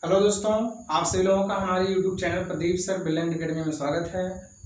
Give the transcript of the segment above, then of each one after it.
Hello दोस्तों, आप सभी लोगों का हमारे YouTube channel Pradeep sir brilliant academy में स्वागत है।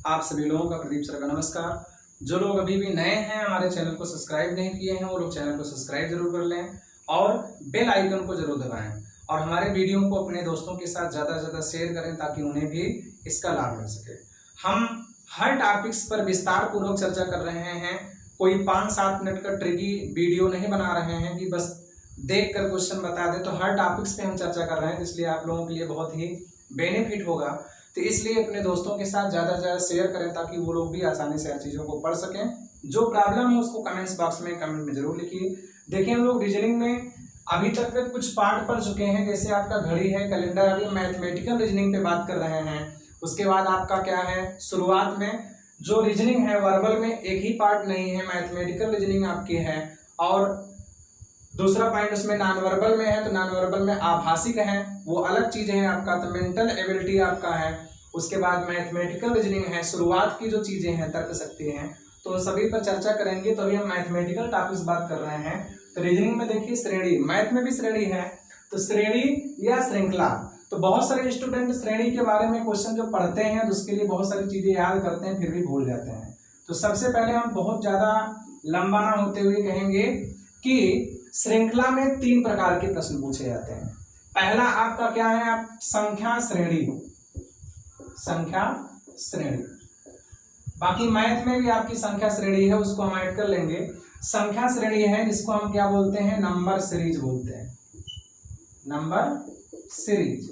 आप सभी लोगों का प्रदीप सर का नमस्कार। जो लोग अभी भी नए हैं, हमारे चैनल को सब्सक्राइब नहीं किए हैं, वो लोग चैनल को सब्सक्राइब जरूर कर लें और बेल आइकन को जरूर दबाएं और हमारे वीडियो को अपने दोस्तों के साथ ज़्यादा से ज़्यादा शेयर करें ताकि उन्हें भी इसका लाभ मिल सके। हम हर टॉपिक्स पर विस्तार पूर्वक चर्चा कर रहे हैं। कोई 5-7 मिनट का ट्रिकी वीडियो नहीं बना रहे हैं कि बस देख कर क्वेश्चन बता दे। तो हर टॉपिक्स पे हम चर्चा कर रहे हैं, इसलिए आप लोगों के लिए बहुत ही बेनिफिट होगा। तो इसलिए अपने दोस्तों के साथ ज़्यादा से ज़्यादा शेयर करें ताकि वो लोग भी आसानी से हर चीज़ों को पढ़ सकें। जो प्रॉब्लम है उसको कमेंट्स बॉक्स में कमेंट में जरूर लिखिए। देखिए, हम लोग रीजनिंग में अभी तक के कुछ पार्ट पढ़ चुके हैं, जैसे आपका घड़ी है, कैलेंडर। अभी मैथमेटिकल रीजनिंग पे बात कर रहे हैं। उसके बाद आपका क्या है, शुरुआत में जो रीजनिंग है वर्बल में एक ही पार्ट नहीं है, मैथमेटिकल रीजनिंग आपकी है। और दूसरा पॉइंट उसमें नॉन वर्बल में है, तो नॉन वर्बल में आभासिक है, वो अलग चीजें हैं आपका। तो मेंटल एबिलिटी आपका है। उसके बाद मैथमेटिकल रीजनिंग है, शुरुआत की जो चीजें हैं, तर्क शक्ति हैं, तो सभी पर चर्चा करेंगे। तो अभी हम मैथमेटिकल टॉपिक्स बात कर रहे हैं। तो रीजनिंग में देखिए श्रेणी, मैथ में भी श्रेणी है, तो श्रेणी या श्रृंखला। तो बहुत सारे स्टूडेंट श्रेणी के बारे में क्वेश्चन जो पढ़ते हैं तो उसके लिए बहुत सारी चीजें याद करते हैं, फिर भी भूल जाते हैं। तो सबसे पहले हम बहुत ज्यादा लंबा ना होते हुए कहेंगे कि श्रृंखला में 3 प्रकार के प्रश्न पूछे जाते हैं। पहला आपका क्या है, आप संख्या श्रेणी, संख्या श्रेणी। बाकी मैथ में भी आपकी संख्या श्रेणी है, उसको हम ऐड कर लेंगे। संख्या श्रेणी है जिसको हम क्या बोलते हैं, नंबर सीरीज बोलते हैं, नंबर सीरीज।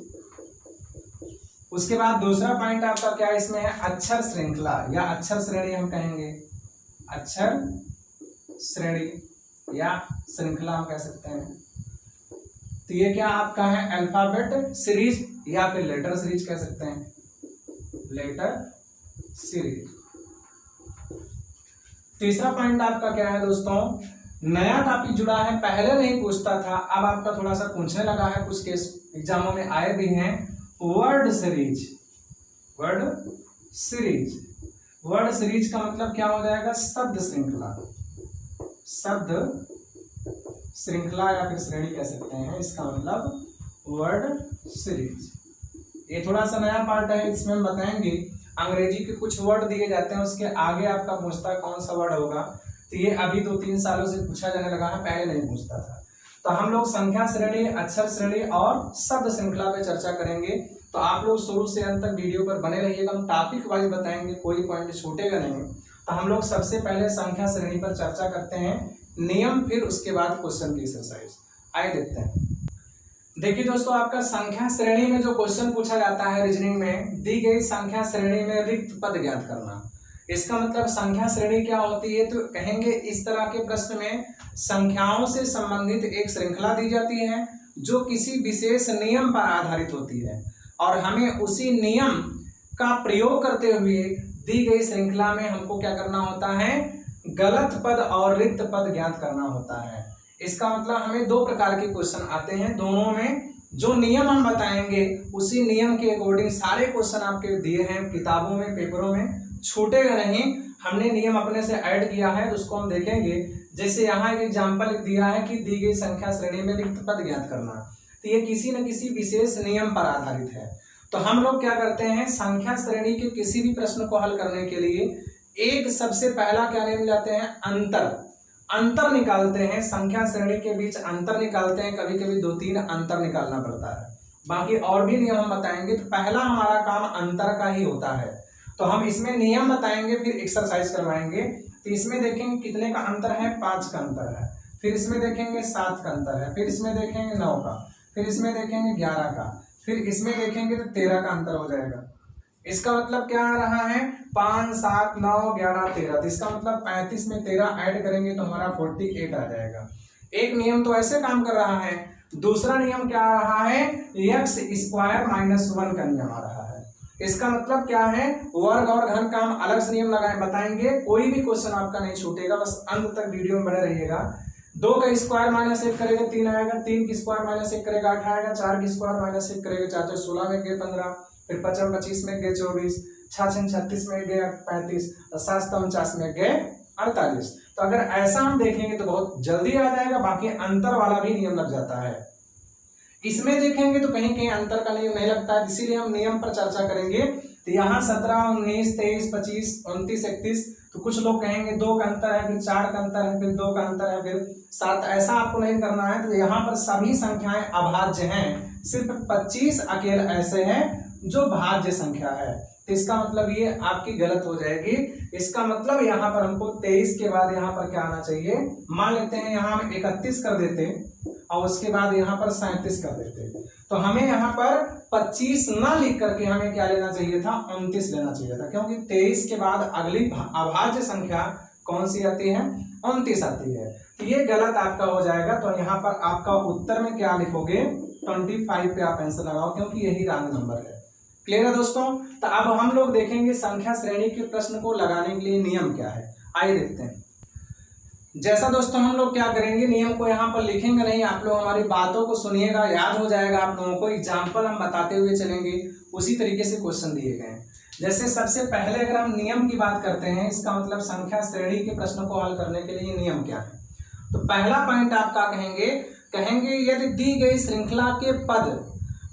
उसके बाद दूसरा पॉइंट आपका क्या इसमें है, अक्षर श्रृंखला या अक्षर श्रेणी हम कहेंगे, अक्षर श्रेणी या श्रृंखला हम कह सकते हैं। तो ये क्या आपका है, अल्फाबेट सीरीज या फिर लेटर सीरीज कह सकते हैं, लेटर सीरीज। तीसरा पॉइंट आपका क्या है दोस्तों, नया टॉपिक जुड़ा है, पहले नहीं पूछता था, अब आपका थोड़ा सा पूछने लगा है, कुछ केस एग्जामों में आए भी हैं, word series. Word series, word series का मतलब क्या हो जाएगा, शब्द श्रृंखला, शब्द श्रृंखला या फिर श्रेणी कह सकते हैं, इसका मतलब वर्ड सीरीज। ये थोड़ा सा नया पार्ट है, इसमें हम बताएंगे अंग्रेजी के कुछ वर्ड दिए जाते हैं, उसके आगे आपका पूछता कौन सा वर्ड होगा। तो ये अभी 2-3 सालों से पूछा जाने लगा है, पहले नहीं पूछता था। तो हम लोग संख्या श्रेणी, अक्षर श्रेणी और शब्द श्रृंखला पे चर्चा करेंगे। तो आप लोग शुरू से अंत तक वीडियो पर बने रहिएगा, हम टॉपिक वाइज बताएंगे, कोई पॉइंट छूटेगा नहीं। तो हम लोग सबसे पहले संख्या श्रेणी पर चर्चा करते हैं, नियम, फिर उसके बाद क्वेश्चन की एक्सरसाइज। आइए देखते हैं। देखिए दोस्तों, आपका संख्या श्रेणी में जो क्वेश्चन पूछा जाता है रीजनिंग में, दी गई संख्या श्रेणी में रिक्त पद ज्ञात करना। इसका मतलब संख्या श्रेणी क्या होती है, तो कहेंगे इस तरह के प्रश्न में संख्याओं से संबंधित एक श्रृंखला दी जाती है जो किसी विशेष नियम पर आधारित होती है और हमें उसी नियम का प्रयोग करते हुए दी गई श्रृंखला में हमको क्या करना होता है, गलत पद और रिक्त पद ज्ञात करना होता है। इसका मतलब हमें 2 प्रकार के क्वेश्चन आते हैं, दोनों में जो नियम हम बताएंगे उसी नियम के अकॉर्डिंग सारे क्वेश्चन आपके दिए हैं किताबों में, पेपरों में, छूटेगा नहीं। हमने नियम अपने से ऐड किया है, तो उसको हम देखेंगे। जैसे यहाँ एक एग्जाम्पल दिया है कि दी गई संख्या श्रेणी में रिक्त पद ज्ञात करना, तो ये किसी न किसी विशेष नियम पर आधारित है। तो हम लोग क्या करते हैं, संख्या श्रेणी के किसी भी प्रश्न को हल करने के लिए एक सबसे पहला क्या नियम लाते हैं, अंतर निकालते हैं। संख्या श्रेणी के बीच अंतर निकालते हैं, कभी कभी 2-3 अंतर निकालना पड़ता है। बाकी और भी नियम हम बताएंगे। तो पहला हमारा काम अंतर का ही होता है। तो हम इसमें नियम बताएंगे, फिर एक्सरसाइज करवाएंगे। तो इसमें देखेंगे कितने का अंतर है, 5 का अंतर है। फिर इसमें देखेंगे 7 का अंतर है। फिर इसमें देखेंगे 9 का। फिर इसमें देखेंगे 11 का। फिर इसमें देखेंगे तो 13 का अंतर हो जाएगा। इसका मतलब क्या आ रहा है, 5, 7, 9, 11, 13। तो इसका मतलब 35 में 13 ऐड करेंगे तो हमारा 48 आ जाएगा। एक नियम तो ऐसे काम कर रहा है, दूसरा नियम क्या आ रहा है, x² - 1 का नियम आ रहा है। इसका मतलब क्या है, वर्ग और घन का हम अलग से नियम लगाए बताएंगे। कोई भी क्वेश्चन आपका नहीं छूटेगा, बस अंत तक वीडियो में बने रहिएगा। 2 का स्क्वायर -1 करेगा 3 आएगा, 3 की स्क्वायर -1 करेगा 8 आएगा, 4 की स्क्वायर -1 करेगा 4 × 16 में गए 15, फिर 5 × 25 में गए 24, 6 × 36 में गए 35 और 7 × 49 में गए 48। तो अगर ऐसा हम देखेंगे तो बहुत जल्दी आ जाएगा। बाकी अंतर वाला भी नियम लग जाता है। इसमें देखेंगे तो कहीं कहीं अंतर का नियम नहीं लगता है, इसीलिए हम नियम पर चर्चा करेंगे। तो यहाँ 17, 19, 23, 25, 29, 31, तो कुछ लोग कहेंगे 2 का अंतर है, फिर 4 का अंतर है, फिर 2 का अंतर है, फिर 7। ऐसा आपको नहीं करना है। तो यहाँ पर सभी संख्याएं अभाज्य हैं, सिर्फ 25 अकेले ऐसे हैं जो भाज्य संख्या है। तो इसका मतलब ये आपकी गलत हो जाएगी। इसका मतलब यहाँ पर हमको 23 के बाद यहाँ पर क्या आना चाहिए, मान लेते हैं यहाँ हम 31 कर देते और उसके बाद यहाँ पर 37 कर देते, तो हमें यहाँ पर 25 ना लिख करके हमें क्या लेना चाहिए था, 29 लेना चाहिए था, क्योंकि 23 के बाद अगली अभाज्य संख्या कौन सी आती है, 29 आती है। तो ये गलत आपका हो जाएगा। तो यहाँ पर आपका उत्तर में क्या लिखोगे, 25 पे आप आंसर लगाओ, क्योंकि यही रॉन्ग नंबर है। क्लियर है दोस्तों। तो अब हम लोग देखेंगे संख्या श्रेणी के प्रश्न को लगाने के लिए नियम क्या है, आइए देखते हैं। जैसा दोस्तों हम लोग क्या करेंगे, नियम को यहाँ पर लिखेंगे नहीं, आप लोग हमारी बातों को सुनिएगा, याद हो जाएगा आप लोगों को। एग्जाम्पल हम बताते हुए चलेंगे, उसी तरीके से क्वेश्चन दिए गए हैं। जैसे सबसे पहले अगर हम नियम की बात करते हैं, इसका मतलब संख्या श्रेणी के प्रश्न को हल करने के लिए नियम क्या है। तो पहला पॉइंट आपका कहेंगे यदि दी गई श्रृंखला के पद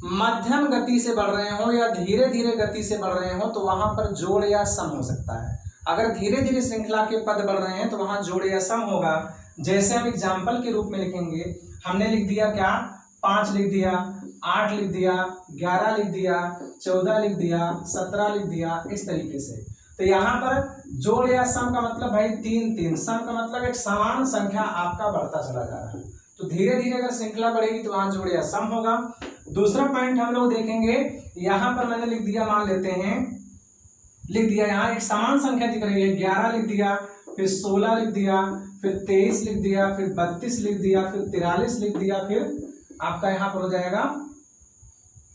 मध्यम गति से बढ़ रहे हो या धीरे धीरे गति से बढ़ रहे हो तो वहां पर जोड़ या सम हो सकता है। अगर धीरे धीरे श्रृंखला के पद बढ़ रहे हैं तो वहां जोड़ या सम होगा। जैसे हम एग्जाम्पल के रूप में लिखेंगे, हमने लिख दिया क्या, 5 लिख दिया, 8 लिख दिया, 11 लिख दिया, 14 लिख दिया, 17 लिख दिया, इस तरीके से। तो यहाँ पर जोड़ या सम का मतलब भाई 3 3, सम का मतलब एक समान संख्या आपका बढ़ता चला जा रहा है। तो धीरे धीरे अगर श्रृंखला बढ़ेगी तो वहां जोड़ या सम होगा। दूसरा पॉइंट हम लोग देखेंगे, यहाँ पर मैंने लिख दिया, मान लेते हैं लिख दिया, यहाँ एक समान संख्या दिख रही है, 11 लिख दिया, फिर 16 लिख दिया, फिर 23 लिख दिया, फिर 32 लिख दिया, फिर 43 लिख दिया, फिर आपका यहाँ पर हो जाएगा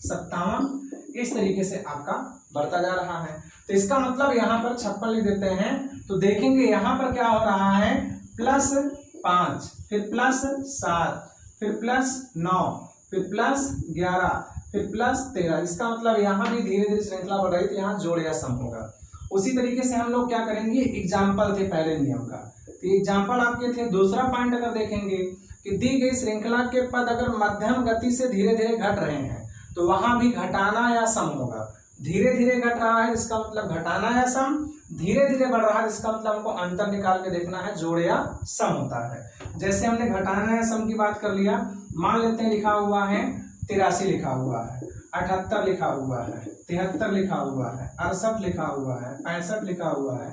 57। इस तरीके से आपका बढ़ता जा रहा है। तो इसका मतलब यहाँ पर 56 लिख देते हैं। तो देखेंगे यहाँ पर क्या हो रहा है, +5, फिर +7, फिर +9, फिर +11, फिर +13। इसका मतलब यहाँ भी धीरे धीरे श्रृंखला बढ़ रही, तो यहाँ जोड़ या सम होगा। उसी तरीके से हम लोग क्या करेंगे, एग्जाम्पल थे पहले नियम का, तो एग्जाम्पल आपके थे। दूसरा पॉइंट अगर देखेंगे कि दी गई श्रृंखला के पद अगर मध्यम गति से धीरे धीरे घट रहे हैं तो वहां भी घटाना या सम होगा। धीरे धीरे घट रहा है इसका मतलब घटाना या सम, धीरे धीरे बढ़ रहा है इसका मतलब हमको अंतर निकाल के देखना है, जोड़ या सम होता है। जैसे हमने घटाना या सम की बात कर लिया, मान लेते हैं लिखा हुआ है 83 लिखा हुआ है, 78 लिखा हुआ है, 73 लिखा हुआ है, 68 लिखा हुआ है, 65 लिखा हुआ है,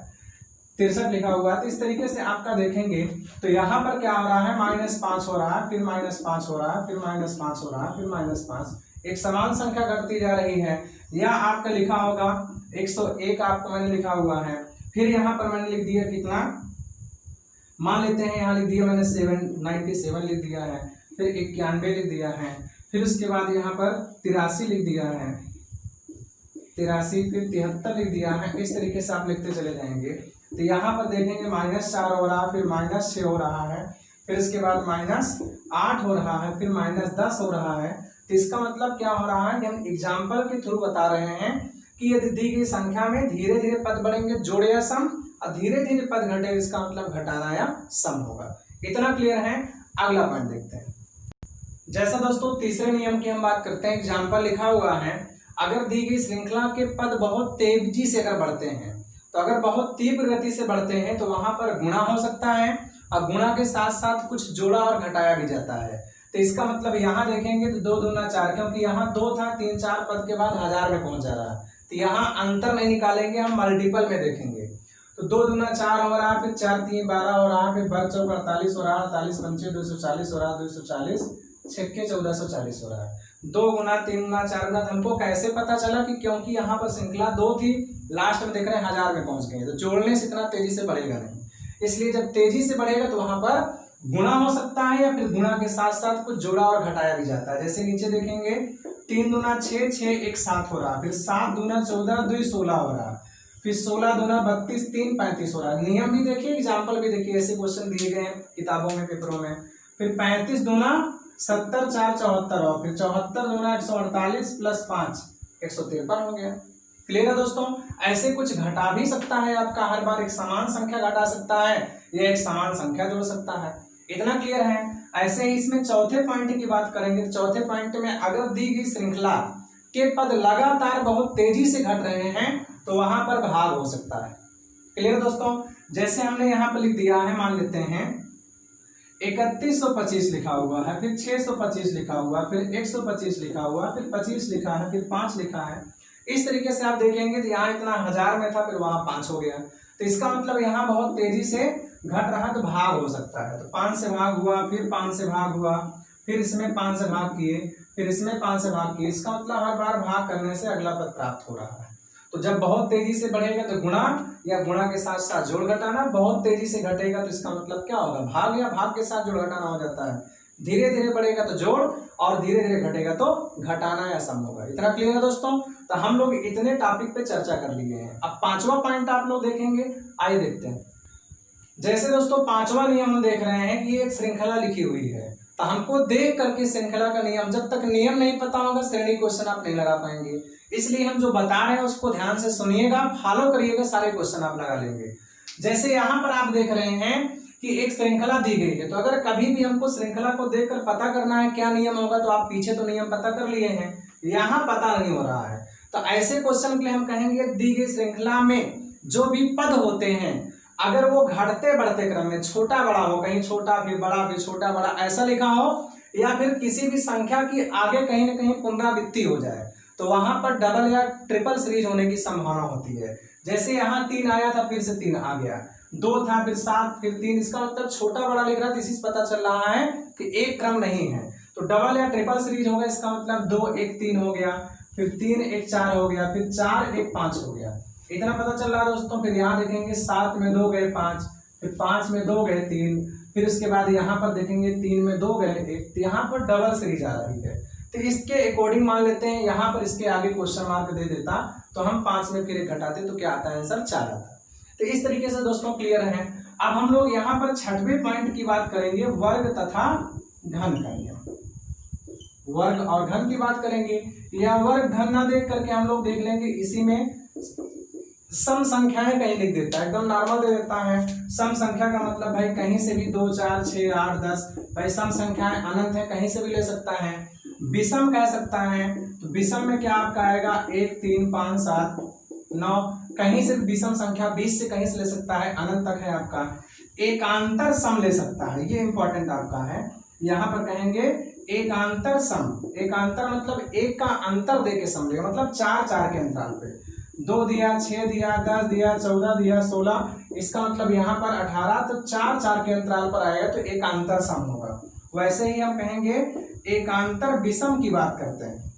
63 लिखा हुआ है। तो इस तरीके से आपका देखेंगे तो यहाँ पर क्या हो रहा है, -5 हो रहा है, फिर -5 हो रहा है, फिर -5 हो रहा है, फिर -5, एक समान संख्या घटती जा रही है। या आपका लिखा होगा 101 आपको मैंने लिखा हुआ है, फिर यहाँ पर मैंने लिख दिया कितना, मान लेते हैं यहाँ लिख दिया मैंने 97 लिख दिया है, फिर 91 लिख दिया है, फिर उसके बाद यहाँ पर 83 लिख दिया है, 83, फिर 73 लिख दिया है। इस तरीके से आप लिखते चले जाएंगे। तो यहाँ पर देखेंगे -4 हो रहा है, फिर -6 हो रहा है, फिर इसके बाद -8 हो रहा है, फिर -10 हो रहा है। तो इसका मतलब क्या हो रहा है कि हम एग्जाम्पल के थ्रू बता रहे हैं कि यदि दी गई संख्या में धीरे धीरे पद बढ़ेंगे जोड़ या सम, और धीरे धीरे पद घटे इसका मतलब घटाना या सम होगा। इतना क्लियर है। अगला पॉइंट देखते हैं। जैसा दोस्तों तीसरे नियम की हम बात करते हैं, एग्जाम्पल लिखा हुआ है, अगर दी गई श्रृंखला के पद बहुत तेजी से अगर बढ़ते हैं, तो अगर बहुत तीव्र गति से बढ़ते हैं तो वहां पर गुणा हो सकता है, और गुणा के साथ साथ कुछ जोड़ा और घटाया भी जाता है। तो इसका मतलब यहाँ देखेंगे तो 2 दूना 4, क्योंकि यहाँ 2 था, 3 4 पद के बाद 1000 में पहुंच जा रहा है। तो यहाँ अंतर नहीं निकालेंगे, हम मल्टीपल में देखेंगे। तो 2 दूना 4 हो रहा है, फिर 4 3 12 हो रहा है, फिर 12 चौक 48 हो रहा है, 48 पंचे 240 हो रहा है, 240 छक्के 1440 हो रहा है। 2 गुना 3 गुना 4 गुना। हमको कैसे पता चला कि क्योंकि यहाँ पर श्रृंखला 2 थी, लास्ट में देख रहे हैं 1000 में पहुंच गए, तो जोड़ने से इतना तेजी से बढ़ेगा नहीं। इसलिए जब तेजी से बढ़ेगा तो वहां पर गुणा हो सकता है, या फिर गुणा के साथ साथ कुछ जोड़ा और घटाया भी जाता है। जैसे नीचे देखेंगे 3 दूना 6, 6 1 7 हो रहा है, फिर 7 दूना 14, 2 16 हो रहा है, फिर 16 दूना 32, 3 35 हो रहा है। नियम भी देखिए, एग्जाम्पल भी देखिए, ऐसे क्वेश्चन दिए गए हैं किताबों में, पेपरों में। फिर 35 दूना 70, 4 74 हो, फिर 74 दूना 148 + 5 153 हो गया। क्लियर है दोस्तों। ऐसे कुछ घटा भी सकता है आपका, हर बार एक समान संख्या घटा सकता है या एक समान संख्या जोड़ सकता है। इतना क्लियर है। ऐसे ही इसमें चौथे पॉइंट की बात करेंगे। चौथे पॉइंट में अगर दी गई श्रृंखला के पद लगातार बहुत तेजी से घट रहे हैं तो वहां पर भाग हो सकता है। क्लियर दोस्तों? जैसे हमने यहाँ पर लिख दिया है, मान लेते हैं 3125 लिखा हुआ है, फिर 625 लिखा हुआ, फिर 125 लिखा हुआ, फिर 25 लिखा है, फिर 5 लिखा है। इस तरीके से आप देखेंगे तो यहाँ इतना 1000 में था, फिर वहां 5 हो गया, तो इसका मतलब यहाँ बहुत तेजी से घट रहा तो भाग हो सकता है। तो 5 से भाग हुआ, फिर 5 से भाग हुआ, फिर इसमें 5 से भाग किए, फिर इसमें 5 से भाग किए। इसका मतलब हर बार भाग करने से अगला पद प्राप्त हो रहा है। तो जब बहुत तेजी से बढ़ेगा तो गुणा या गुणा के साथ साथ जोड़ घटाना, बहुत तेजी से घटेगा तो इसका मतलब क्या होगा, भाग या भाग के साथ जोड़ घटाना हो जाता है। धीरे धीरे बढ़ेगा तो जोड़ और धीरे धीरे घटेगा तो घटाना या सम होगा। इतना क्लियर है दोस्तों? तो हम लोग इतने टॉपिक पे चर्चा कर लिए हैं। अब पांचवा पॉइंट आप लोग देखेंगे, आइए देखते हैं। जैसे दोस्तों पांचवा नियम हम देख रहे हैं कि एक श्रृंखला लिखी हुई है, तो हमको देख करके श्रृंखला का नियम, जब तक नियम नहीं पता होगा श्रेणी क्वेश्चन आप नहीं लगा पाएंगे। इसलिए हम जो बता रहे हैं उसको ध्यान से सुनिएगा, फॉलो करिएगा, सारे क्वेश्चन आप लगा लेंगे। जैसे यहाँ पर आप देख रहे हैं कि एक श्रृंखला दी गई है, तो अगर कभी भी हमको श्रृंखला को देखकर पता करना है क्या नियम होगा, तो आप पीछे तो नियम पता कर लिए हैं, यहाँ पता नहीं हो रहा है। तो ऐसे क्वेश्चन के लिए हम कहेंगे दी गई श्रृंखला में जो भी पद होते हैं, अगर वो घटते बढ़ते क्रम में छोटा बड़ा हो, कहीं छोटा फिर बड़ा फिर छोटा बड़ा ऐसा लिखा हो, या फिर किसी भी संख्या की आगे कहीं ना कहीं पुनरावृत्ति हो जाए, तो वहां पर डबल या ट्रिपल सीरीज होने की संभावना होती है। जैसे यहाँ 3 आया था, फिर से 3 आ गया, 2 था, फिर 7, फिर 3। इसका मतलब छोटा बड़ा लिख रहा है, इसी से पता चल रहा है कि एक क्रम नहीं है। तो डबल या ट्रिपल सीरीज होगा, इसका मतलब 2 1 3 हो गया, फिर 3 1 4 हो गया, फिर 4 1 5 हो गया। इतना पता चल रहा है दोस्तों। फिर यहाँ देखेंगे 7 में 2 गए 5, फिर 5 में 2 गए 3, फिर उसके बाद यहाँ पर देखेंगे 3 में 2 गए 1, तो यहाँ पर डबल सीरीज आ रही है। तो इसके अकॉर्डिंग मान लेते हैं, यहाँ पर इसके आगे क्वेश्चन मार्क दे देता तो हम 5 में फिर 1 घटाते तो क्या आता है आंसर 4 आता। तो इस तरीके से दोस्तों क्लियर है। अब हम लोग यहाँ पर छठवें पॉइंट की बात करेंगे, वर्ग तथा घन का नियम। वर्ग और घन की बात करेंगे, या वर्ग घन ना देख करके हम लोग देख लेंगे, इसी में सम संख्याएं कहीं लिख देता है, एकदम नॉर्मल दे देता है। सम संख्या का मतलब भाई कहीं से भी 2 4 6 8 10, भाई सम संख्याएं अनंत है, कहीं से भी ले सकता है। विषम कह सकता है, तो विषम में क्या आपका आएगा 1 3 5 7 9, कहीं से विषम संख्या 20 से कहीं से ले सकता है, अनंत तक है आपका। एकांतर सम ले सकता है, ये इंपॉर्टेंट आपका है, यहाँ पर कहेंगे एकांतर सम। एकांतर मतलब एक का अंतर दे के सम लेगा, मतलब 4 4 के अंतराल पे, 2 दिया 6 दिया 10 दिया 14 दिया 16, इसका मतलब यहाँ पर 18, तो 4 4 के अंतराल पर आएगा तो एकांतर सम होगा। वैसे ही हम कहेंगे एकांतर विषम की बात करते हैं,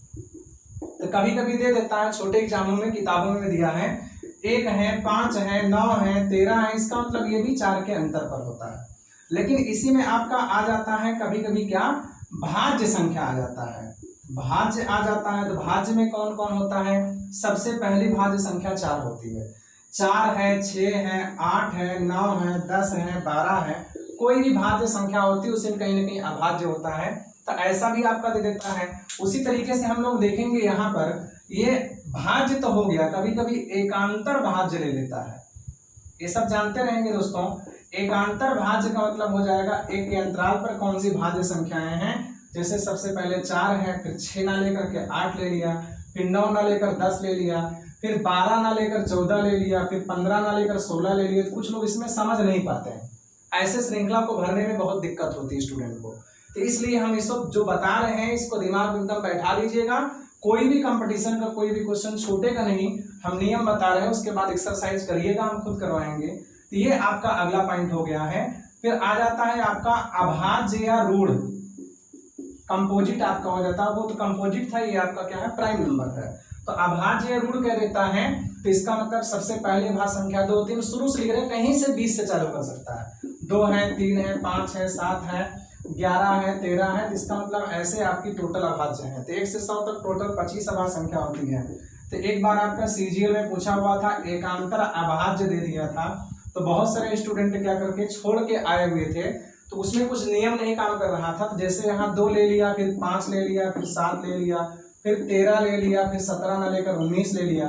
तो कभी कभी दे देता है, छोटे एग्जामों में किताबों में दिया है 1 है 5 है 9 है 13 है, इसका मतलब ये भी 4 के अंतर पर होता है। लेकिन इसी में आपका आ जाता है कभी कभी क्या, भाज्य संख्या आ जाता है, भाज्य आ जाता है। तो भाज्य में कौन कौन होता है, सबसे पहली भाज्य संख्या 4 होती है। 4 है 6 है 8 है 9 है 10 है 12 है, कोई भी भाज्य संख्या होती है उसे कहीं ना कहीं अभाज्य होता है, तो ऐसा भी आपका दे देता है। उसी तरीके से हम लोग देखेंगे यहाँ पर, ये भाज्य तो हो गया, कभी कभी एकांतर भाज्य ले लेता है, ये सब जानते रहेंगे दोस्तों। एकांतर भाज्य का मतलब हो जाएगा एक के अंतराल पर कौन सी भाज्य संख्याएं हैं, जैसे सबसे पहले 4 है, फिर 6 ना लेकर के 8 ले लिया, फिर 9 ना लेकर 10 ले लिया, फिर 12 ना लेकर 14 ले लिया, फिर 15 ना लेकर 16 ले लिया। तो कुछ लोग इसमें समझ नहीं पाते हैं, ऐसे श्रृंखला को भरने में बहुत दिक्कत होती है स्टूडेंट को। तो इसलिए हम इस जो बता रहे हैं इसको दिमाग में एकदम बैठा लीजिएगा। कोई भी कंपटीशन का कोई भी क्वेश्चन छूटेगा नहीं, हम नियम बता रहे हैं, उसके बाद एक्सरसाइज करिएगा, हम खुद करवाएंगे। तो ये आपका अगला पॉइंट हो गया है। फिर आ जाता है आपका अभाज्य या रूढ़, कंपोजिट आपका हो जाता है, वो तो कंपोजिट था, ये आपका क्या है प्राइम नंबर है। तो अभाज्य या रूढ़ कह देता है, तो इसका मतलब सबसे पहले भाज्य संख्या 2 3 शुरू से लिख रहे हैं, कहीं से 20 से चालू कर सकता है, 2 है 3 है 5 है 7 है 11 है 13 है, इसका मतलब ऐसे आपकी टोटल अभाज्य है। तो 1 से 100 तक टोटल 25 अभाज्य संख्या होती है। तो एक बार आपका सीजीएल में पूछा हुआ था, एकांतर अभाज्य दे दिया था, तो बहुत सारे स्टूडेंट क्या करके छोड़ के आए हुए थे, तो उसमें कुछ नियम नहीं काम कर रहा था। तो जैसे यहाँ 2 ले लिया, फिर 5 ले लिया, फिर 7 ले लिया, फिर 13 ले लिया, फिर 17 ना लेकर 19 ले लिया,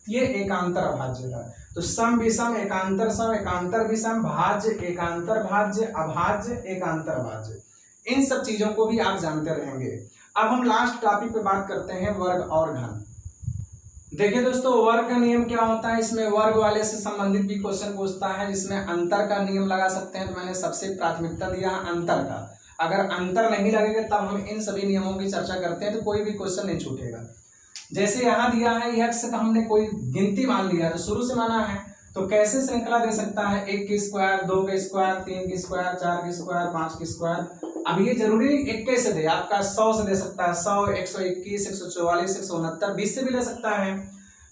ये एकांतर अभाज्य है। तो सम विषम एकांतर सम एकांतर विषम भाज्य एकांतर भाज्य अभाज्य एकांतर भाज्य, इन सब चीजों को भी आप जानते रहेंगे। अब हम लास्ट टॉपिक पे बात करते हैं, वर्ग और घन। देखिए दोस्तों, वर्ग का नियम क्या होता है, इसमें वर्ग वाले से संबंधित भी क्वेश्चन पूछता है, जिसमें अंतर का नियम लगा सकते हैं। तो मैंने सबसे प्राथमिकता दिया अंतर का। अगर अंतर नहीं लगेगा तब हम इन सभी नियमों की चर्चा करते हैं, तो कोई भी क्वेश्चन नहीं छूटेगा। जैसे यहाँ दिया है x का हमने कोई गिनती मान लिया है, तो शुरू से माना है, तो कैसे श्रृंखला दे सकता है, 1 की स्क्वायर, 2 के स्क्वायर, 3 की स्क्वायर, 4 की स्क्वायर, 5 की स्क्वायर। अब ये जरूरी 21 से दे, आपका 100 से दे सकता है, 100, 121, 144, 169, 20 से भी ले सकता है।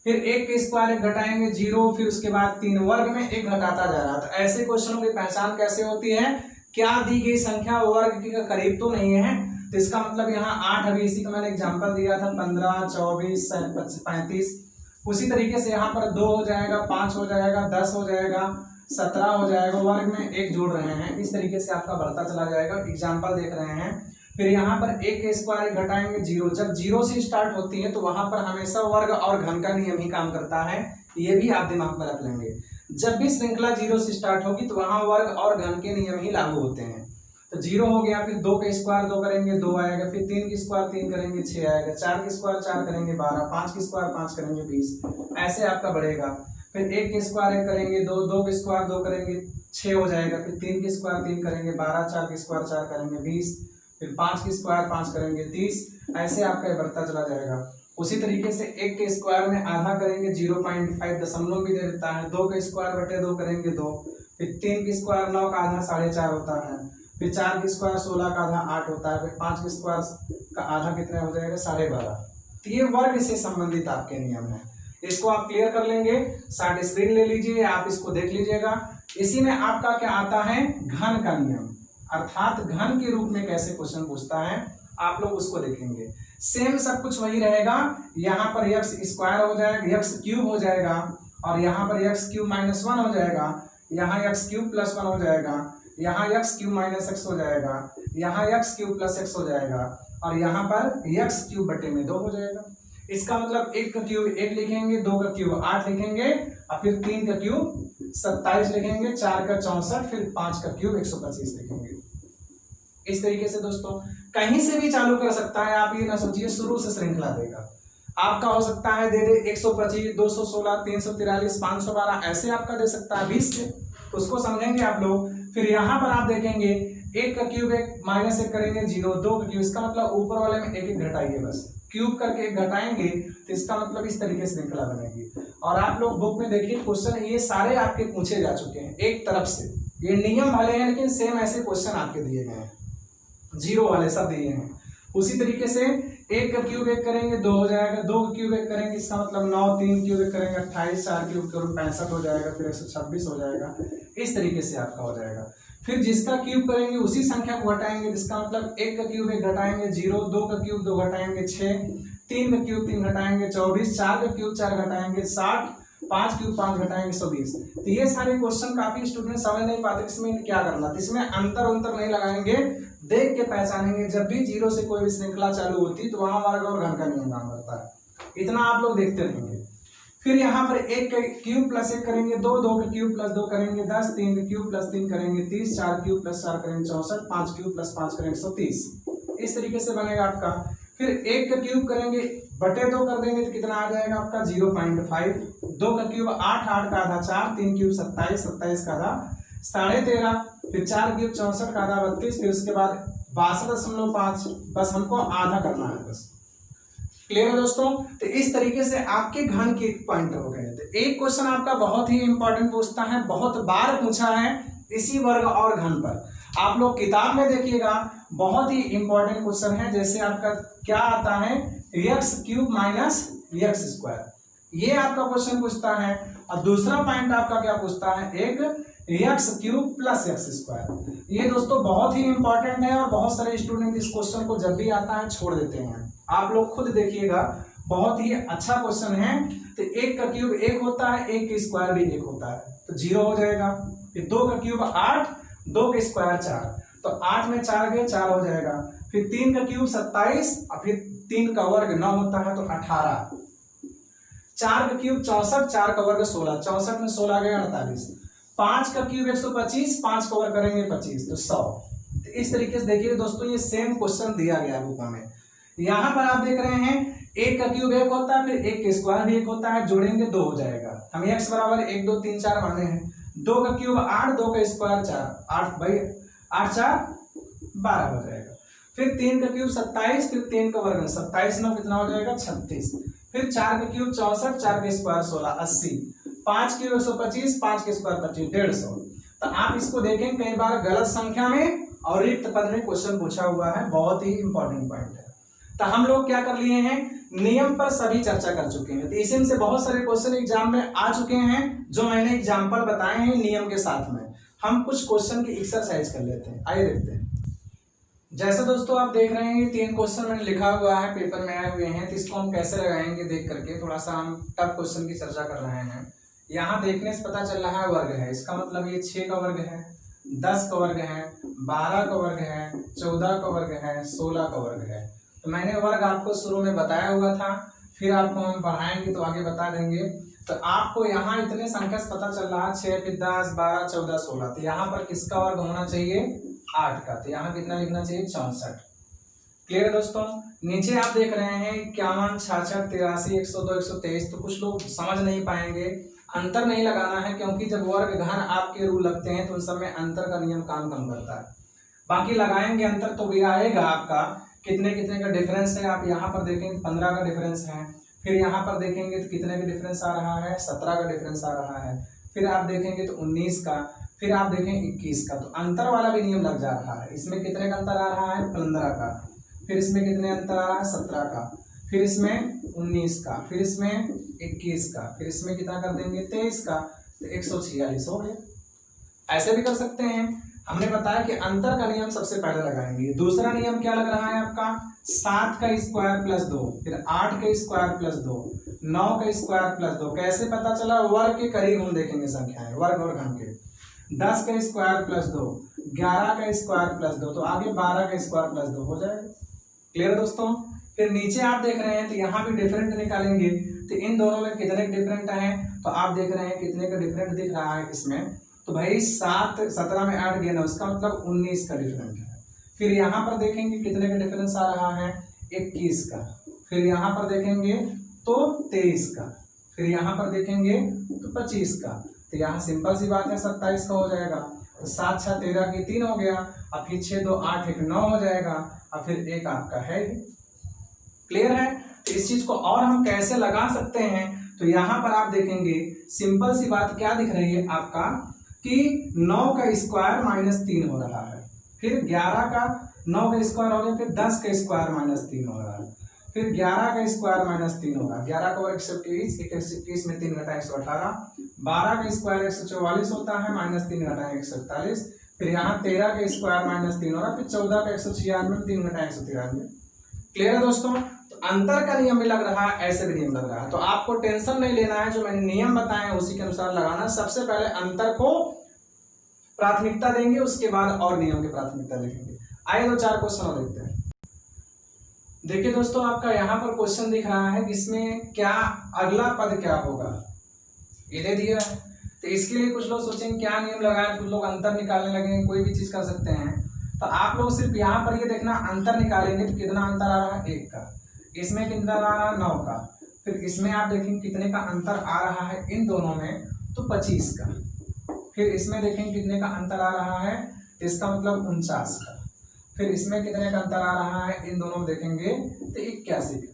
फिर 1 के स्क्वायर 1 घटाएंगे 0, फिर उसके बाद 3 वर्ग में 1 घटाता जा रहा था। ऐसे क्वेश्चनों की पहचान कैसे होती है, क्या दी गई संख्या वर्ग के करीब तो नहीं है, तो इसका मतलब यहाँ 8, अभी इसी का मैंने एग्जांपल दिया था, 15, 24, 35। उसी तरीके से यहाँ पर 2 हो जाएगा, 5 हो जाएगा, 10 हो जाएगा, 17 हो जाएगा, वर्ग में 1 जोड़ रहे हैं। इस तरीके से आपका बढ़ता चला जाएगा। एग्जाम्पल देख रहे हैं। फिर यहाँ पर 1 के स्क्वायर घटाएंगे 0, जब 0 से स्टार्ट होती है तो वहां पर हमेशा वर्ग और घन का नियम ही काम करता है, ये भी आप दिमाग में रख लेंगे। जब भी श्रृंखला 0 से स्टार्ट होगी तो वहां वर्ग और घन के नियम ही लागू होते हैं। तो 0 हो गया, फिर 2 के स्क्वायर 2 करेंगे 2 आएगा, फिर 3 की स्क्वायर 3 करेंगे 6 आएगा, 4 की स्क्वायर 4 करेंगे 12, 5 की स्क्वायर 5 करेंगे 20, ऐसे आपका बढ़ेगा। फिर 1 के स्क्वायर 1 करेंगे 2, 2 के स्क्वायर 2 करेंगे 6 हो जाएगा, फिर 3 की स्क्वायर 3 करेंगे 12, 4 की स्क्वायर 4 करेंगे 20, फिर 5 की स्क्वायर 5 करेंगे 30, ऐसे आपका बढ़ता चला जाएगा। उसी तरीके से 1 के स्क्वायर में आधा करेंगे 0.5, दशमलव भी दे देता है। 2 के स्क्वायर बटे 2 करेंगे 2, फिर 3 की स्क्वायर 9 का आधा 4.5 होता है, फिर 4 की स्क्वायर 16 का आधा 8 होता है, फिर 5 की स्क्वायर का आधा कितना हो जाएगा 12.5। तो ये वर्ग से संबंधित आपके नियम है, इसको आप क्लियर कर लेंगे। साइड स्क्रीन ले लीजिए, आप इसको देख लीजिएगा। इसी में आपका क्या आता है, घन का नियम, अर्थात घन के रूप में कैसे क्वेश्चन पूछता है, आप लोग उसको देखेंगे। सेम सब कुछ वही रहेगा। यहाँ पर एक्स स्क्वायर हो जाएगा, एक्स क्यूब हो जाएगा, और यहाँ पर एक्स क्यूब माइनस 1 हो जाएगा, यहाँ एक्स क्यूब प्लस 1 हो जाएगा, यहाँ एक्स क्यूब माइनस एक्स हो जाएगा, यहाँ एक्स क्यूब प्लस एक्स हो जाएगा, और यहाँ पर एक्स क्यूब बटे में 2 हो जाएगा। इसका मतलब 1 का क्यूब 1 लिखेंगे, 2 का क्यूब 8 लिखेंगे, और फिर 3 का क्यूब 27 लिखेंगे, 4 का 64, फिर 5 का क्यूब 125 लिखेंगे। इस तरीके से दोस्तों कहीं से भी चालू कर सकता है। आप ये ना सोचिए शुरू से श्रृंखला देगा, आपका हो सकता है दे दे 125, 216, 343, 512, ऐसे आपका दे सकता है 20 के, तो उसको समझेंगे आप लोग। फिर यहाँ पर आप देखेंगे 1 का क्यूब 1 माइनस 1 करेंगे 0, 2 का क्यूब, इसका मतलब ऊपर वाले में 1 1 घटाइए, बस क्यूब करके 1 घटाएंगे, तो इसका मतलब इस तरीके से श्रृंखला बनेगी। और आप लोग बुक में देखिए क्वेश्चन ये सारे आपके पूछे जा चुके हैं एक तरफ से, ये नियम वाले हैं लेकिन सेम ऐसे क्वेश्चन आपके दिए गए हैं, 0 वाले सब दिए हैं। उसी तरीके से 1 का क्यूब 1 करेंगे 2 हो जाएगा, 2 का क्यूब 1 करेंगे, इसका मतलब 9, 3 क्यूब 1 करेंगे 28, 4 क्यूब करूँ 65 हो जाएगा, फिर 126 हो जाएगा। इस तरीके से आपका हो जाएगा। फिर जिसका क्यूब करेंगे उसी संख्या को घटाएंगे, जिसका मतलब 1 का क्यूब 1 घटाएंगे 0, 2 का क्यूब 2 घटाएंगे 6, 3 का क्यूब 3 घटाएंगे 24, 4 का क्यूब 4 घटाएंगे 60, 5 क्यूब 5 घटाएंगे 120। तो ये सारे क्वेश्चन काफी स्टूडेंट समझ नहीं पाते इसमें क्या करना, इसमें अंतर नहीं लगाएंगे, देख के पहचानेंगे। जब भी 0 से कोई भी श्रृंखला चालू होती तो वहां वर्ग और घन का नियम काम करता है, इतना आप लोग देखते रहेंगे। फिर यहाँ पर 1 का क्यूब प्लस 1 करेंगे 2, 2 का क्यूब प्लस 2 करेंगे 10, 3 का क्यूब प्लस 3 करेंगे 30, 4 क्यूब प्लस 4 करेंगे 64, 5 क्यूब प्लस 5 करेंगे 130। इस तरीके से बनेगा आपका। फिर 1 का क्यूब करेंगे बटे 2 कर देंगे तो कितना आ जाएगा आपका 0.5, 2 का क्यूब 8, 8 का आधा 4, 3 क्यूब 27, 27 का आधा 13.5, फिर 4 क्यूब 64 का आधा 32, फिर उसके बाद 62.5, बस हमको आधा करना है बस। क्लियर है दोस्तों। तो इस तरीके से आपके घन के पॉइंट हो गए। तो एक क्वेश्चन आपका बहुत ही इंपॉर्टेंट पूछता है, बहुत बार पूछा है इसी वर्ग और घन पर, आप लोग किताब में देखिएगा, बहुत ही इंपॉर्टेंट क्वेश्चन है। जैसे आपका क्या आता है, x cube minus x square, ये आपका क्वेश्चन पूछता है। और दूसरा पॉइंट आपका क्या पूछता है, एक x cube plus x square. ये दोस्तों बहुत ही इंपॉर्टेंट है और बहुत सारे स्टूडेंट इस क्वेश्चन को जब भी आता है छोड़ देते हैं। आप लोग खुद देखिएगा, बहुत ही अच्छा क्वेश्चन है। तो 1 का क्यूब 1 होता है, 1 का स्क्वायर भी 1 होता है, तो 0 हो जाएगा। फिर 2 का क्यूब 8, 2 का स्क्वायर 4, तो 8 में 4 गए 4 हो जाएगा। फिर 3 का क्यूब 27, और फिर 3 का वर्ग 9 होता है तो 18। 4 का क्यूब 64, 4 का वर्ग 16, 64 में 16 गए 48। 5 का क्यूब 125, 5 का वर्ग करेंगे 25 तो 100। तो इस तरीके से देखिए दोस्तों, ये सेम क्वेश्चन दिया गया बुक में। यहाँ पर आप देख रहे हैं एक का क्यूब एक होता है, फिर एक का स्क्वायर भी एक होता है, जोड़ेंगे 2 हो जाएगा। हम x बराबर 1 2 3 4 माने हैं। 2 का क्यूब 8, 2 का स्क्वायर 4, 8 भाई 8 4 12 हो जाएगा। फिर 3 का क्यूब 27, फिर 3 का वर्ग 27 9 कितना हो जाएगा 36। फिर 4 का क्यूब 64, 4 का स्क्वायर 16 80। 5 क्यूब 125, 5 के स्क्वायर 25 150। तो आप इसको देखें, कई बार गलत संख्या में और रिक्त पद में क्वेश्चन पूछा हुआ है, बहुत ही इंपॉर्टेंट पॉइंट है। तो हम लोग क्या कर लिए हैं, नियम पर सभी चर्चा कर चुके हैं। तो इसी से बहुत सारे क्वेश्चन एग्जाम में आ चुके हैं, जो मैंने एग्जाम्पल बताए हैं नियम के साथ में। हम कुछ क्वेश्चन की एक्सरसाइज कर लेते हैं, आइए देखते हैं। जैसे दोस्तों आप देख रहे हैं, ये 3 क्वेश्चन मैंने लिखा हुआ है, पेपर में आए हुए हैं। तो इसको हम कैसे लगाएंगे देख करके थोड़ा सा हम टफ क्वेश्चन की चर्चा कर रहे हैं। यहाँ देखने से पता चल रहा है वर्ग है, इसका मतलब ये 6 का वर्ग है, 10 का वर्ग है, 12 का वर्ग है, 14 का वर्ग है, 16 का वर्ग है। तो मैंने वर्ग आपको शुरू में बताया हुआ था, फिर आपको हम पढ़ाएंगे तो आगे बता देंगे। तो आपको यहाँ इतने संख्या से पता चल रहा है 6 फिर 10 12 14 16। तो यहाँ पर किसका वर्ग होना चाहिए 8 का। तो यहाँ कितना लिखना चाहिए 64। क्लियर है दोस्तों। नीचे आप देख रहे हैं 51 66 83 102 123। तो कुछ लोग समझ नहीं पाएंगे, अंतर नहीं लगाना है, क्योंकि जब वर्ग घन आपके रूल लगते हैं तो उस समय अंतर का नियम काम कम करता है। बाकी लगाएंगे अंतर तो भी आएगा आपका, कितने कितने का डिफरेंस है। आप यहाँ पर देखेंगे 15 का डिफरेंस है, फिर यहाँ पर देखेंगे तो कितने का डिफरेंस आ रहा है 17 का डिफरेंस आ रहा है, फिर आप देखेंगे तो 19 का, फिर आप देखें 21 का। तो अंतर वाला भी नियम लग जा रहा है। इसमें कितने का अंतर आ रहा है 15 का, फिर इसमें कितने अंतर आ रहा है 17 का, फिर इसमें 19 का, फिर इसमें 21 का, फिर इसमें कितना कर देंगे 23 का। तो 146 हो गया। ऐसे भी कर सकते हैं। हमने बताया कि अंतर का नियम सबसे पहले लगाएंगे। दूसरा नियम क्या लग रहा है आपका 7 का स्क्वायर प्लस 2, फिर 8 का स्क्वायर प्लस 2, 9 का स्क्वायर प्लस 2। कैसे पता चला, वर्ग के करीब हम देखेंगे संख्याएं, वर्ग और घन के। 10 का स्क्वायर प्लस 2, 11 का स्क्वायर प्लस 2, तो आगे 12 का स्क्वायर प्लस 2 हो जाएगा। क्लियर दोस्तों। फिर नीचे आप देख रहे हैं तो यहाँ भी डिफरेंट निकालेंगे। तो इन दोनों में कितने डिफरेंट है, तो आप देख रहे हैं कितने का डिफरेंट दिख रहा है इसमें। तो भाई 7 17 में 8 गया ना, उसका मतलब 19 का डिफरेंट है। फिर यहाँ पर देखेंगे कितने का डिफरेंस आ रहा है 21 का, फिर यहाँ पर देखेंगे तो 23 का, फिर यहाँ पर देखेंगे तो 25 का। तो यहाँ सिंपल सी बात है 27 का हो जाएगा। तो 7 6 13 की 3 हो गया, अब फिर 6 2 8 1 9 हो जाएगा, और फिर एक आपका है। क्लियर है। तो इस चीज को और हम कैसे लगा सकते हैं, तो यहाँ पर आप देखेंगे सिंपल सी बात क्या दिख रही है आपका कि 9 का स्क्वायर -3 हो रहा है, फिर 11 का 9 का स्क्वायर हो गया, फिर 10 का स्क्वायर -3 हो रहा है, फिर 11 का स्क्वायर -3 हो रहा है। 11 का वर्ग 121, 121 में 3 घटाएं 118, 12 का स्क्वायर 144 होता है, -3 घटाएं 141, फिर यहाँ 13 का स्क्वायर -3 हो रहा है, फिर 14 का 196 में 3 घटाएं 193। क्लियर है दोस्तों। तो अंतर का नियम भी लग रहा है, ऐसे भी नियम लग रहा है। तो आपको टेंशन नहीं लेना है, जो मैंने नियम बताए हैं उसी के अनुसार लगाना। सबसे पहले अंतर को प्राथमिकता देंगे, उसके बाद और नियम की प्राथमिकता देखेंगे। आइए 2-4 क्वेश्चन और देखते हैं। देखिए दोस्तों, आपका यहाँ पर क्वेश्चन दिख रहा है, इसमें क्या अगला पद क्या होगा, ये दे दिया है। तो इसके लिए कुछ लोग सोचेंगे क्या नियम लगाए, कुछ लोग अंतर निकालने लगे, कोई भी चीज कर सकते हैं। तो आप लोग सिर्फ यहाँ पर ये देखना, अंतर निकालेंगे तो कितना अंतर आ रहा है 1 का, इसमें कितना आ रहा है 9 का, फिर इसमें आप देखेंगे कितने का अंतर आ रहा है इन दोनों में, तो 25 का, फिर इसमें देखेंगे कितने का अंतर आ रहा है, इसका मतलब 49 का, फिर इसमें कितने का अंतर आ रहा है इन दोनों में देखेंगे तो 81 का।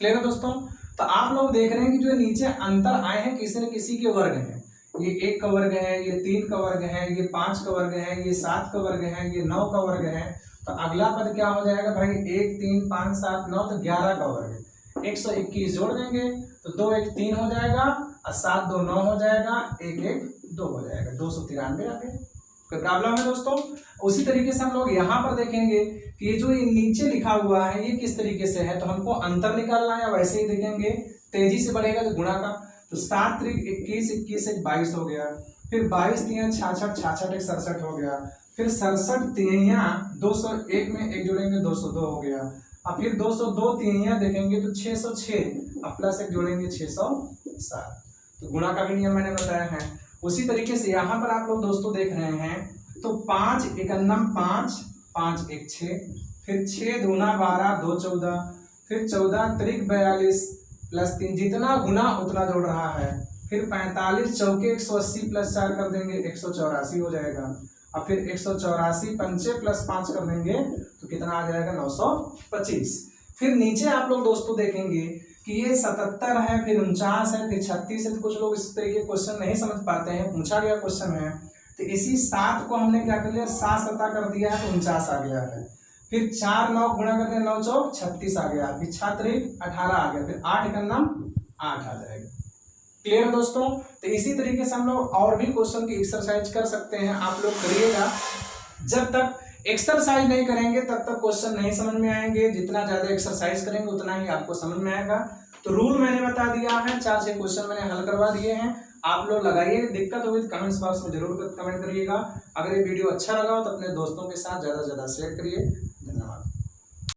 क्लियर है दोस्तों। तो आप लोग देख रहे हैं कि जो नीचे अंतर आए हैं किसी न किसी के वर्ग हैं। ये 1 का वर्ग है, ये 3 का वर्ग है, ये 5 का वर्ग है, ये 7 का वर्ग है, ये 9 का वर्ग है। तो अगला पद क्या हो जाएगा भाई 1 3 5 7 9, तो 11 का वर्ग है। 121 जोड़ देंगे तो 2 1 3 हो जाएगा, और 7 2 9 हो जाएगा, 1 1 2 हो जाएगा, 293 आ गया। कोई प्रॉब्लम है दोस्तों। उसी तरीके से हम लोग यहाँ पर देखेंगे कि ये जो ये नीचे लिखा हुआ है ये किस तरीके से है, तो हमको अंतर निकालना है, वैसे ही देखेंगे। तेजी से बढ़ेगा तो गुणा का, तो 7 3 21 21 1 22 हो गया, फिर 22 3 66 66 1 67 हो गया, फिर 67 3 201 में 1 जोड़ेंगे 202 हो गया, अब फिर 202 3 देखेंगे तो 606, अब प्लस 1 जोड़ेंगे 607। तो गुणा का भी नियम मैंने बताया है। उसी तरीके से यहाँ पर आप लोग दोस्तों देख रहे हैं तो 5 एकन्नम 5, 5 एक 6, फिर 6 दूना 12, 2 14, फिर 14 त्रिक 42 प्लस 3, जितना गुना उतना जोड़ रहा है। फिर 45 चौके 180 प्लस 4 कर देंगे 184 हो जाएगा। अब फिर 184 पंचे प्लस 5 कर देंगे तो कितना आ जाएगा 925। फिर नीचे आप लोग दोस्तों देखेंगे कि ये 77 है, फिर 49 है, फिर 36 है। तो कुछ लोग इस तरीके क्वेश्चन नहीं समझ पाते हैं, पूछा गया क्वेश्चन है तो इसी 7 को हमने क्या कर लिया 7 सता कर दिया है तो 49 आ गया है। फिर 4 9 गुणा कर दिया 9 चौक 36 आ गया, फिर 6 त्रिक 18 आ गया, फिर 8 एकन्नम 8 आ जाएगा। क्लियर दोस्तों? तो इसी तरीके से हम लोग और भी क्वेश्चन की एक्सरसाइज कर सकते हैं, आप लोग करिएगा। जब तक एक्सरसाइज नहीं करेंगे तब तक क्वेश्चन नहीं समझ में आएंगे, जितना ज्यादा एक्सरसाइज करेंगे उतना ही आपको समझ में आएगा। तो रूल मैंने बता दिया है, 4-6 क्वेश्चन मैंने हल करवा दिए हैं, आप लोग लगाइए। दिक्कत होगी तो कमेंट्स बॉक्स में जरूर कमेंट करिएगा। अगर ये वीडियो अच्छा लगा हो तो अपने दोस्तों के साथ ज्यादा से ज्यादा शेयर करिए।